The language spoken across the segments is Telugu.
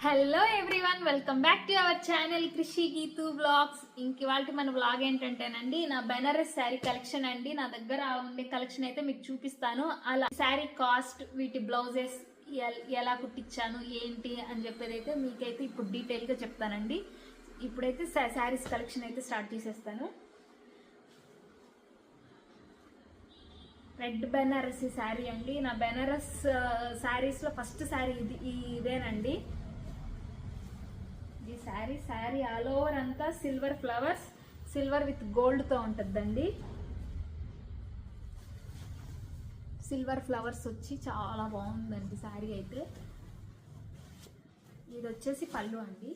Hello everyone, welcome back to our channel కృషి గీతు బ్లాగ్స్. ఇవాళ మన బ్లాగ్ ఏంటంటేనండి, నా బెనారస్ శారీ కలెక్షన్ అండి. నా దగ్గర ఉండే కలెక్షన్ అయితే మీకు చూపిస్తాను. అలా శారీ కాస్ట్, వీటి బ్లౌజెస్ ఎలా కుట్టించాను ఏంటి అని చెప్పేది అయితే మీకైతే ఇప్పుడు డీటెయిల్గా చెప్తానండి. ఇప్పుడైతే శారీస్ కలెక్షన్ అయితే స్టార్ట్ చేసేస్తాను. రెడ్ బెనారస్ శారీ అండి. నా బెనారస్ శారీస్లో ఫస్ట్ శారీ ఇదేనండి. ఈ శారీ ఆల్ ఓవర్ అంతా సిల్వర్ ఫ్లవర్స్, సిల్వర్ విత్ గోల్డ్తో ఉంటుందండి. సిల్వర్ ఫ్లవర్స్ వచ్చి చాలా బాగుందండి శారీ అయితే. ఇది వచ్చేసి పళ్ళు అండి.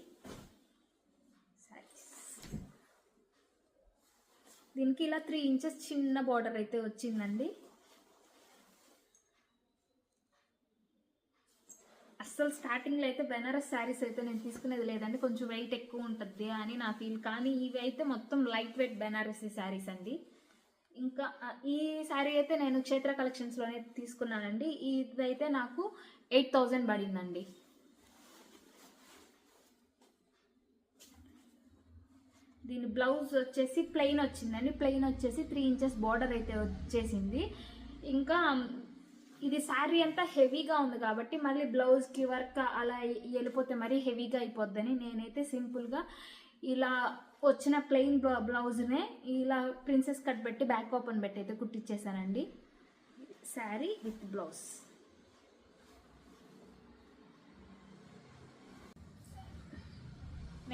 దీనికి ఇలా 3 ఇంచెస్ చిన్న బార్డర్ అయితే వచ్చిందండి. అస్సలు స్టార్టింగ్లో అయితే బెనారస్ శారీస్ అయితే నేను తీసుకునేది లేదండి, కొంచెం వెయిట్ ఎక్కువ ఉంటుంది అని నా ఫీల్. కానీ ఇవి అయితే మొత్తం లైట్ వెయిట్ బెనారసీ శారీస్ అండి. ఇంకా ఈ శారీ అయితే నేను క్షేత్ర కలెక్షన్స్లోనే తీసుకున్నానండి. ఇదైతే నాకు 8000 పడిందండి. దీని బ్లౌజ్ వచ్చేసి ప్లెయిన్ వచ్చిందండి. ప్లెయిన్ వచ్చేసి 3 ఇంచెస్ బార్డర్ అయితే వచ్చేసింది. ఇంకా ఇది శారీ అంతా హెవీగా ఉంది కాబట్టి మళ్ళీ బ్లౌజ్కి వర్క్ అలా వెళ్ళిపోతే మరీ హెవీగా అయిపోద్దని నేనైతే సింపుల్గా ఇలా వచ్చిన ప్లెయిన్ బ్లౌజ్నే ఇలా ప్రిన్సెస్ కట్ పెట్టి బ్యాక్ ఓపెన్ పెట్టి అయితే కుట్టించేసానండి. Sari with blouse.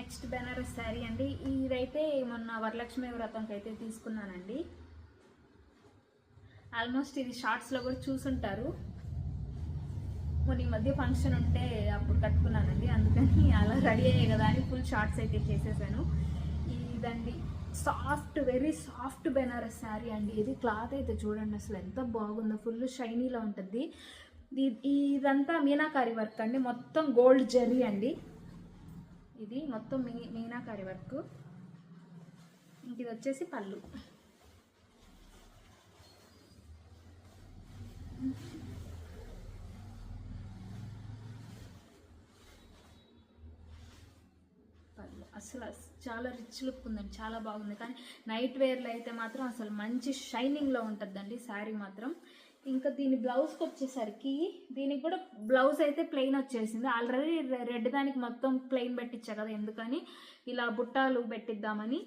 Next Banaras sari అండి. ఇదైతే మొన్న వరలక్ష్మి వ్రతంకి అయితే తీసుకున్నానండి. ఆల్మోస్ట్ ఇది షార్ట్స్లో కూడా చూసుంటారు. మొన్న ఈ మధ్య ఫంక్షన్ ఉంటే అప్పుడు కట్టుకున్నానండి, అందుకని అలా రెడీ అయ్యే కదా అని ఫుల్ షార్ట్స్ అయితే చేసేసాను. ఇదండి soft, very soft Banaras sari అండి. ఇది క్లాత్ అయితే చూడండి అసలు ఎంత బాగుందో, ఫుల్ షైనీలో ఉంటుంది. ఇదంతా మీనాకారి వర్క్ అండి, మొత్తం గోల్డ్ జరీ అండి. ఇది మొత్తం మీనాకారి వర్క్. ఇంక ఇది వచ్చేసి పళ్ళు. అసలు చాలా రిచ్ లుక్ ఉందండి, చాలా బాగుంది. కానీ నైట్ వేర్లో అయితే మాత్రం అసలు మంచి షైనింగ్లో ఉంటుందండి శారీ మాత్రం. ఇంకా దీని బ్లౌజ్కి వచ్చేసరికి దీనికి కూడా బ్లౌజ్ అయితే ప్లెయిన్ వచ్చేసింది. ఆల్రెడీ రెడ్ దానికి మొత్తం ప్లెయిన్ పెట్టించా కదా, ఎందుకని ఇలా బుట్టాలు పెట్టిద్దామని.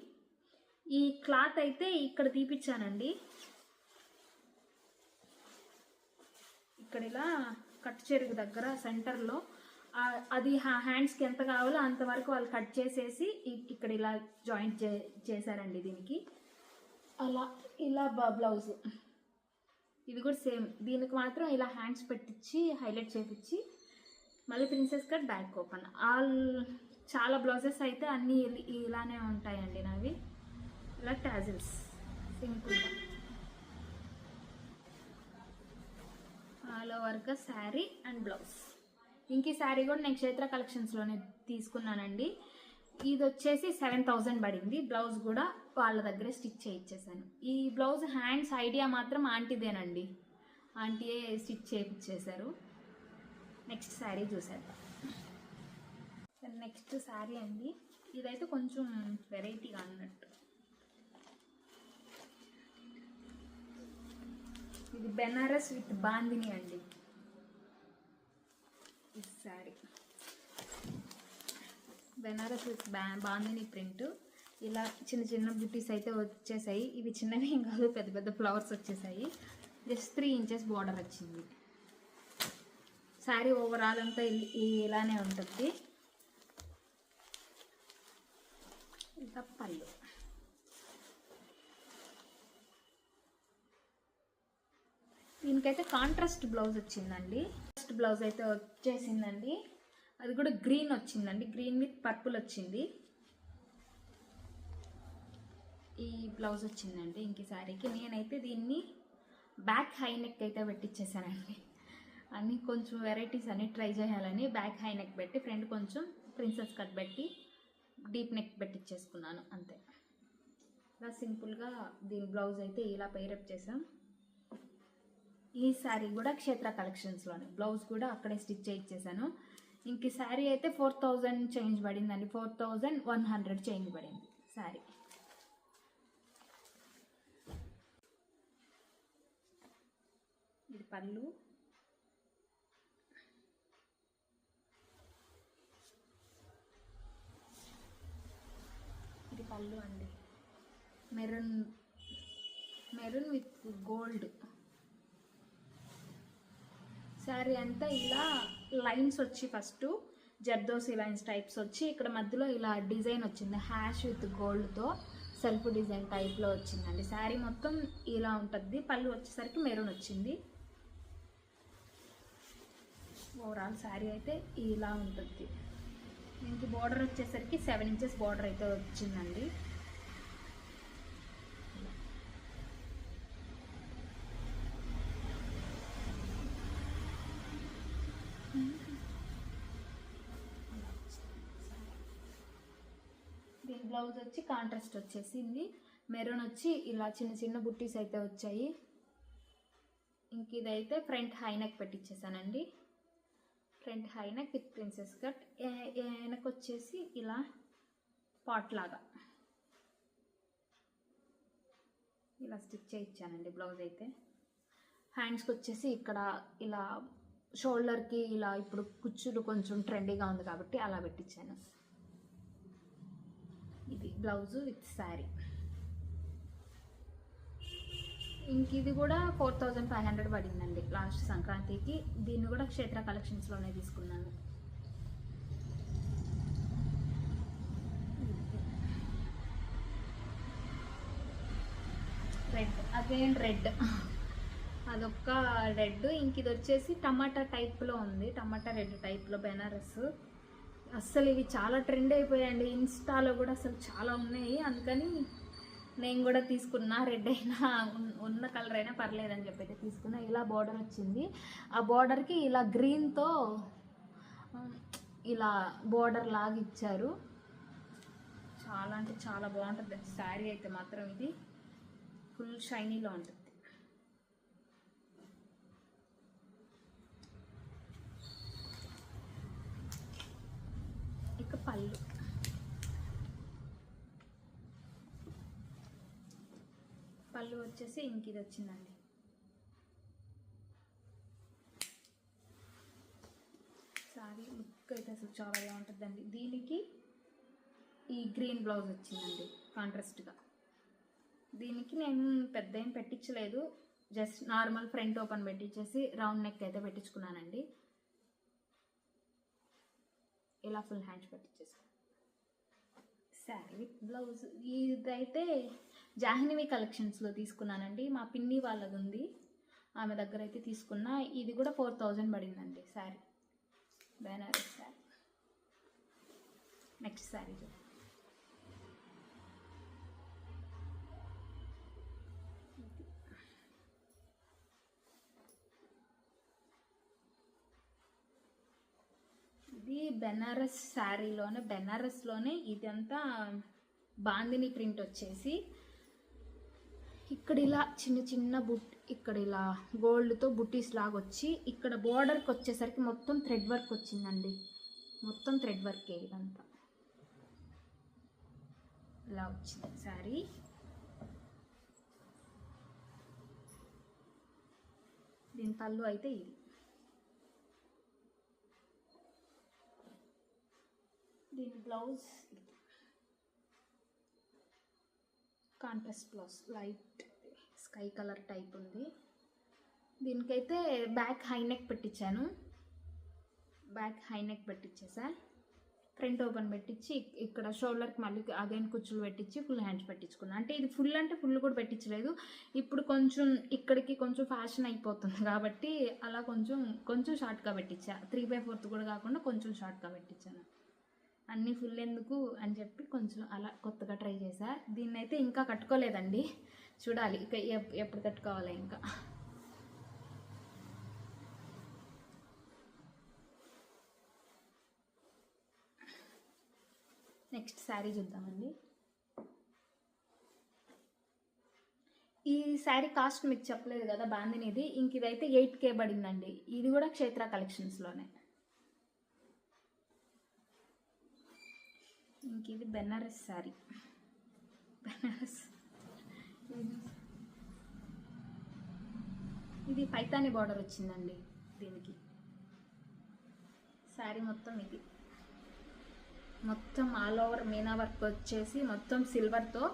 ఈ క్లాత్ అయితే ఇక్కడ తీపిచ్చానండి. ఇక్కడ ఇలా కట్ చెరుగు దగ్గర సెంటర్లో అది హ్యాండ్స్కి ఎంత కావాలో అంతవరకు వాళ్ళు కట్ చేసేసి ఇక్కడ ఇలా జాయింట్ చేశారండి దీనికి. అలా ఇలా బ్లౌజ్ ఇది కూడా సేమ్. దీనికి మాత్రం ఇలా హ్యాండ్స్ పెట్టించి హైలైట్ చేపించి మళ్ళీ ప్రిన్సెస్ కట్ బ్యాక్ ఓపెన్. చాలా బ్లౌజెస్ అయితే అన్నీ ఇలానే ఉంటాయండి నావి. ఇలా టాజిల్స్ సింపుల్గా ఆల్ ఓవర్గా శారీ అండ్ బ్లౌజ్. ఇంక ఈ శారీ కూడా నేను క్షేత్ర కలెక్షన్స్లోనే తీసుకున్నానండి. ఇది వచ్చేసి 7000 పడింది. బ్లౌజ్ కూడా వాళ్ళ దగ్గరే స్టిచ్ చేయించేసాను. ఈ బ్లౌజ్ హ్యాండ్స్ ఐడియా మాత్రం ఆంటీదేనండి, ఆంటీయే స్టిచ్ చేయించేశారు. నెక్స్ట్ శారీ చూసేద్దాం. నెక్స్ట్ శారీ అండి. ఇదైతే కొంచెం వెరైటీగా అన్నట్టు. ఇది బెనారస్ విత్ బాందిని అండి. ఈ శారీ బెనారస్ విత్ బాందిని ప్రింట్. ఇలా చిన్న చిన్న బుటీస్ అయితే వచ్చేసాయి. ఇవి చిన్నవి ఏం కాదు, పెద్ద పెద్ద ఫ్లవర్స్ వచ్చేసాయి. జస్ట్ 3 ఇంచెస్ బార్డర్ వచ్చింది. శారీ ఓవరాల్ అంతా ఇలానే ఉంటుంది. ఇంకా పళ్ళు. దీనికైతే కాంట్రాస్ట్ బ్లౌజ్ వచ్చిందండి. కాంట్రాస్ట్ బ్లౌజ్ అయితే వచ్చేసిందండి. అది కూడా గ్రీన్ వచ్చిందండి, గ్రీన్ విత్ పర్పుల్ వచ్చింది. ఈ బ్లౌజ్ వచ్చిందండి. ఇంక శారీకి నేనైతే దీన్ని బ్యాక్ హై నెక్ అయితే పెట్టించేసానండి. అన్నీ కొంచెం వెరైటీస్ అన్నీ ట్రై చేయాలని బ్యాక్ హై నెక్ పెట్టి ఫ్రంట్ కొంచెం ప్రిన్సెస్ కట్ పెట్టి డీప్ నెక్ పెట్టించేసుకున్నాను అంతే. ఇలా సింపుల్గా దీని బ్లౌజ్ అయితే ఇలా పైరప్ చేసాం. ఈ శారీ కూడా క్షేత్ర కలెక్షన్స్లోనే, బ్లౌజ్ కూడా అక్కడే స్టిచ్ చేయించేసాను. ఇంక ఈ శారీ అయితే 4000 చేంజ్ పడిందండి, 4100 చేంజ్ పడింది శారీ. ఇది పళ్ళు, ఇది పళ్ళు అండి, మెరూన్ విత్ గోల్డ్. శారీ అంతా ఇలా లైన్స్ వచ్చి ఫస్ట్ జర్దోసి లైన్స్ టైప్స్ వచ్చి ఇక్కడ మధ్యలో ఇలా డిజైన్ వచ్చింది, హ్యాష్ విత్ గోల్డ్తో సెల్ఫ్ డిజైన్ టైప్లో వచ్చిందండి. శారీ మొత్తం ఇలా ఉంటుంది. పళ్ళు వచ్చేసరికి మెరూన్ వచ్చింది. ఓవరాల్ శారీ అయితే ఇలా ఉంటుంది. దీనికి బార్డర్ వచ్చేసరికి 7 ఇంచెస్ బార్డర్ అయితే వచ్చిందండి. దీని బ్లౌజ్ వచ్చి కాంట్రాస్ట్ వచ్చేసింది, మెరూన్ వచ్చి ఇలా చిన్న చిన్న బుట్టీస్ అయితే వచ్చాయి. ఇంక ఇదైతే ఫ్రంట్ హై నెక్ పెట్టించేసానండి. Front high neck with princess cut, వెనక వచ్చేసి ఇలా పాట్ లాగా ఇలా స్టిచ్ చేయించానండి. బ్లౌజ్ అయితే హ్యాండ్స్కి వచ్చేసి ఇక్కడ ఇలా షోల్డర్కి ఇలా ఇప్పుడు కుచ్చులు కొంచెం ట్రెండీగా ఉంది కాబట్టి అలా పెట్టించాను. ఇది బ్లౌజు విత్ శారీ. ఇంక ఇది కూడా 4500 పడిందండి లాస్ట్ సంక్రాంతికి. దీన్ని కూడా క్షేత్ర కలెక్షన్స్లోనే తీసుకున్నాను. రెడ్, అగైన్ రెడ్, అదొక్క రెడ్. ఇంక ఇది వచ్చేసి టమాటా టైప్లో ఉంది, టమాటా రెడ్ టైప్లో బెనారస్. అస్సలు ఇవి చాలా ట్రెండ్ అయిపోయాయండి, ఇన్స్టాలో కూడా అసలు చాలా ఉన్నాయి. అందుకని నేను కూడా తీసుకున్నా, రెడ్ అయినా ఉన్న కలర్ అయినా పర్లేదని చెప్పి అయితే తీసుకున్నా. ఇలా బార్డర్ వచ్చింది, ఆ బార్డర్కి ఇలా గ్రీన్తో ఇలా బార్డర్ లాగా ఇచ్చారు. చాలా అంటే చాలా బాగుంటుంది శారీ అయితే మాత్రం. ఇది ఫుల్ షైనీలో ఉంటుంది. ఇక పళ్ళు, పళ్ళు వచ్చేసి ఇంక ఇది వచ్చిందండి. సారీ లుక్ అయితే అసలు చాలా బాగుంటుందండి. దీనికి ఈ గ్రీన్ బ్లౌజ్ వచ్చిందండి కాంట్రాస్ట్గా. దీనికి నేను పెద్ద ఏం పెట్టించలేదు, జస్ట్ నార్మల్ ఫ్రంట్ ఓపెన్ పెట్టించేసి రౌండ్ నెక్ అయితే పెట్టించుకున్నానండి. ఇలా ఫుల్ హ్యాండ్స్ పెట్టించేసాను. Sari with blouse. ఇదైతే జాహ్నవి కలెక్షన్స్లో తీసుకున్నానండి, మా పిన్ని వాళ్ళది ఉంది, ఆమె దగ్గర అయితే తీసుకున్నా. ఇది కూడా 4000 పడిందండి శారీ, బెనారస్ శారీ. నెక్స్ట్ శారీ ఇది బెనారస్ శారీలోనే, బెనారస్లోనే ఇదంతా బాందిని ప్రింట్ వచ్చేసి ఇక్కడ ఇలా చిన్న చిన్న ఇక్కడ ఇలా గోల్డ్తో బుట్టీస్ లాగా వచ్చి ఇక్కడ బోర్డర్కి వచ్చేసరికి మొత్తం థ్రెడ్ వర్క్ వచ్చిందండి. మొత్తం థ్రెడ్ వర్కే ఇదంతా ఇలా వచ్చింది శారీ. దీని పళ్ళు అయితే ఇది. దీని blouse contrast blouse, light sky colour type ఉంది. దీనికైతే బ్యాక్ హై నెక్ పెట్టించాను, బ్యాక్ హై నెక్ పెట్టించేసా. ఫ్రంట్ ఓపెన్ పెట్టించి ఇక్కడ షోల్డర్కి మళ్ళీ అగైన్ కుచ్చులు పెట్టించి ఫుల్ హ్యాండ్స్ పెట్టించుకున్నాను. అంటే ఇది ఫుల్ అంటే ఫుల్ కూడా పెట్టించలేదు, ఇప్పుడు కొంచెం ఇక్కడికి కొంచెం ఫ్యాషన్ అయిపోతుంది కాబట్టి అలా కొంచెం షార్ట్గా పెట్టించా. 3/4 కూడా కాకుండా కొంచెం షార్ట్గా పెట్టించాను. అన్నీ ఫుల్ ఎందుకు అని చెప్పి కొంచెం అలా కొత్తగా ట్రై చేశా. దీన్ని అయితే ఇంకా కట్టుకోలేదండి, చూడాలి ఇక ఎప్పుడు కట్టుకోవాలి. ఇంకా నెక్స్ట్ శారీ చూద్దామండి. ఈ శారీ కాస్ట్ మీకు చెప్పలేదు కదా బాందినిది. ఇంక ఇదైతే 8K పడిందండి. ఇది కూడా క్షేత్ర కలెక్షన్స్లోనే. ఇంక ఇది బెనారస్ శారీ. బెనారస్ ఇది పైతాని బార్డర్ వచ్చిందండి దీనికి. శారీ మొత్తం ఇది మొత్తం ఆల్ ఓవర్ మీనా వర్క్ వచ్చేసి మొత్తం సిల్వర్తో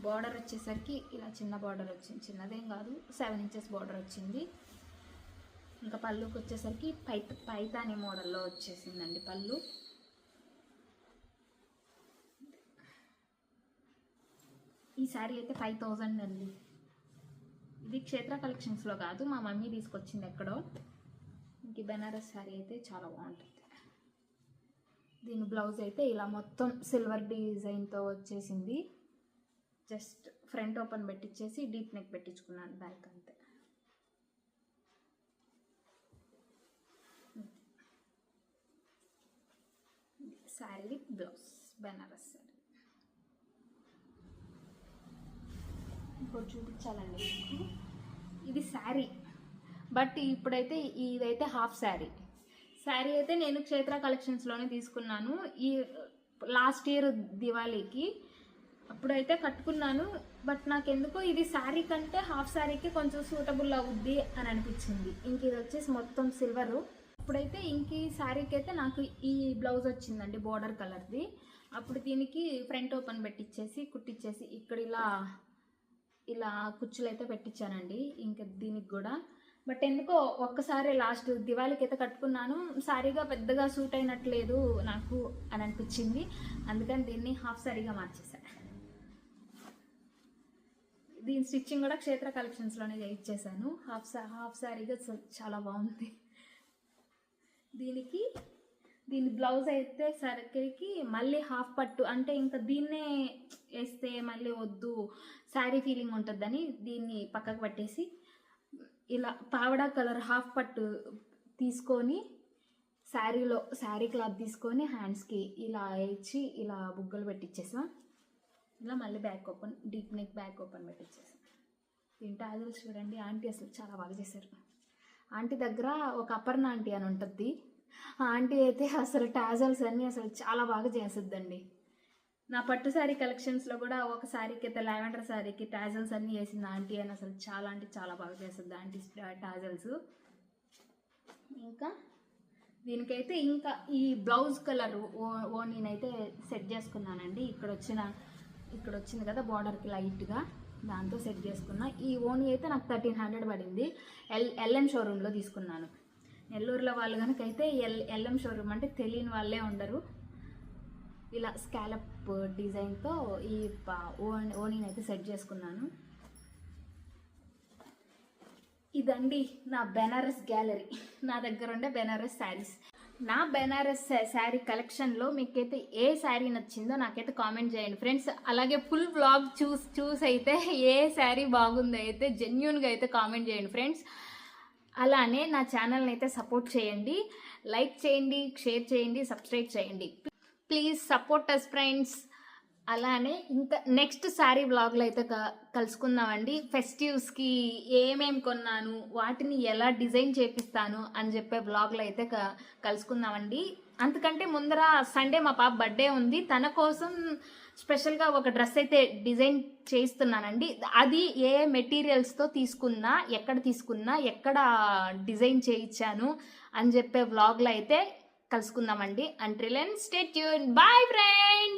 బార్డర్ వచ్చేసరికి ఇలా చిన్న బార్డర్ వచ్చింది, చిన్నదేం కాదు, 7 ఇంచెస్ బార్డర్ వచ్చింది. ఇంకా పళ్ళుకి వచ్చేసరికి పైతాని మోడల్లో వచ్చేసిందండి పళ్ళు. ఈ శారీ అయితే 5000 అండి. ఇది క్షేత్ర కలెక్షన్స్లో కాదు, మా మమ్మీ తీసుకొచ్చింది ఎక్కడో. ఇంక బెనారస్ శారీ అయితే చాలా బాగుంటుంది. దీని బ్లౌజ్ అయితే ఇలా మొత్తం సిల్వర్ డిజైన్తో వచ్చేసింది. జస్ట్ ఫ్రంట్ ఓపెన్ పెట్టించేసి డీప్ నెక్ పెట్టించుకున్నాను, బ్యాక్ అంతే. Sari with blouse, Banaras sari. ఇంకోటి చూపించాలండి మీకు. ఇది శారీ, బట్ ఇప్పుడైతే ఇదైతే హాఫ్ శారీ. శారీ అయితే నేను క్షేత్ర కలెక్షన్స్లోనే తీసుకున్నాను ఈ లాస్ట్ ఇయర్ దివాళీకి. అప్పుడైతే కట్టుకున్నాను, బట్ నాకెందుకో ఇది శారీ కంటే హాఫ్ శారీకి కొంచెం సూటబుల్ అవుద్ది అని అనిపించింది. ఇంక ఇది వచ్చేసి మొత్తం సిల్వరు. అప్పుడైతే ఇంక ఈ శారీకి అయితే నాకు ఈ బ్లౌజ్ వచ్చిందండి బోర్డర్ కలర్ది. అప్పుడు దీనికి ఫ్రంట్ ఓపెన్ పెట్టించేసి కుట్టించేసి ఇక్కడ ఇలా కుచ్చులు అయితే పెట్టించానండి ఇంకా దీనికి కూడా. బట్ ఎందుకో ఒక్కసారి లాస్ట్ దివాళీకి అయితే కట్టుకున్నాను, శారీగా పెద్దగా సూట్ అయినట్లేదు నాకు అని అనిపించింది. అందుకని దీన్ని హాఫ్ శారీగా మార్చేసాను. దీని స్టిచ్చింగ్ కూడా క్షేత్ర కలెక్షన్స్లోనే చేయించేసాను. హాఫ్ శారీగా చాలా బాగుంది. దీని బ్లౌజ్ అయితే సరికి మళ్ళీ హాఫ్ పట్టు, అంటే ఇంకా దీన్నే వేస్తే మళ్ళీ వద్దు, శారీ ఫీలింగ్ ఉంటుందని దీన్ని పక్కకు పట్టేసి ఇలా పావడా కలర్ హాఫ్ పట్టు తీసుకొని శారీ క్లాత్ తీసుకొని హ్యాండ్స్కి ఇలా ఇచ్చి ఇలా బుగ్గలు పెట్టించేసాం. ఇలా మళ్ళీ back open, deep neck back open పెట్టించేసాం. దీని టాజల్స్ చూడండి, ఆంటీ అసలు చాలా బాగా చేశారు. ఆంటీ దగ్గర ఒక అపర్ణ ఆంటీ అని ఉంటుంది, ఆ ఆంటీ అయితే అసలు టాజల్స్ అన్నీ అసలు చాలా బాగా చేస్తుందండి. నా పట్టు శారీ కలెక్షన్స్లో కూడా ఒక శారీకి అయితే లావెండర్ శారీకి టాజల్స్ అన్నీ వేసింది ఆంటీ అని. అసలు చాలా అంటే చాలా బాగా చేస్తుంది ఆంటీ టాజల్స్. ఇంకా దీనికైతే ఇంకా ఈ బ్లౌజ్ కలర్ నేనైతే సెట్ చేసుకున్నానండి. ఇక్కడ వచ్చింది కదా బార్డర్కి లైట్గా, దాంతో సెట్ చేసుకున్నా. ఈ ఓనీ అయితే నాకు 1300 పడింది. ఎల్ఎం షోరూంలో తీసుకున్నాను. నెల్లూరులో వాళ్ళు కనుక అయితే ఎల్ఎం షోరూమ్ అంటే తెలియని వాళ్ళే ఉండరు. ఇలా స్కాలప్ డిజైన్తో ఈ ఓనీని అయితే సెట్ చేసుకున్నాను. ఇదండి నా బెనారస్ గ్యాలరీ, నా దగ్గర ఉండే బెనారస్ శారీస్. నా బెనారస్ శారీ కలెక్షన్లో మీకైతే ఏ శారీ నచ్చిందో నాకైతే కామెంట్ చేయండి ఫ్రెండ్స్. అలాగే ఫుల్ వ్లాగ్ చూసి అయితే ఏ శారీ బాగుందో అయితే జెన్యూన్గా అయితే కామెంట్ చేయండి ఫ్రెండ్స్. అలానే నా ఛానల్ని అయితే సపోర్ట్ చేయండి, లైక్ చేయండి, షేర్ చేయండి, సబ్స్క్రైబ్ చేయండి. Please support us friends. అలానే ఇంకా నెక్స్ట్ శారీ బ్లాగ్లో అయితే కలుసుకుందామండి. ఫెస్టివ్స్కి ఏమేమి కొన్నాను, వాటిని ఎలా డిజైన్ చేపిస్తాను అని చెప్పే బ్లాగ్లో అయితే కలుసుకుందామండి. అంతకంటే ముందర సండే మా పాప బర్త్డే ఉంది, తన కోసం స్పెషల్గా ఒక డ్రెస్ అయితే డిజైన్ చేయిస్తున్నానండి. అది ఏ మెటీరియల్స్తో తీసుకున్నా, ఎక్కడ డిజైన్ చేయించాను అని చెప్పే బ్లాగ్లో అయితే కలుసుకుందామండి. Until then stay tune. Bye friends.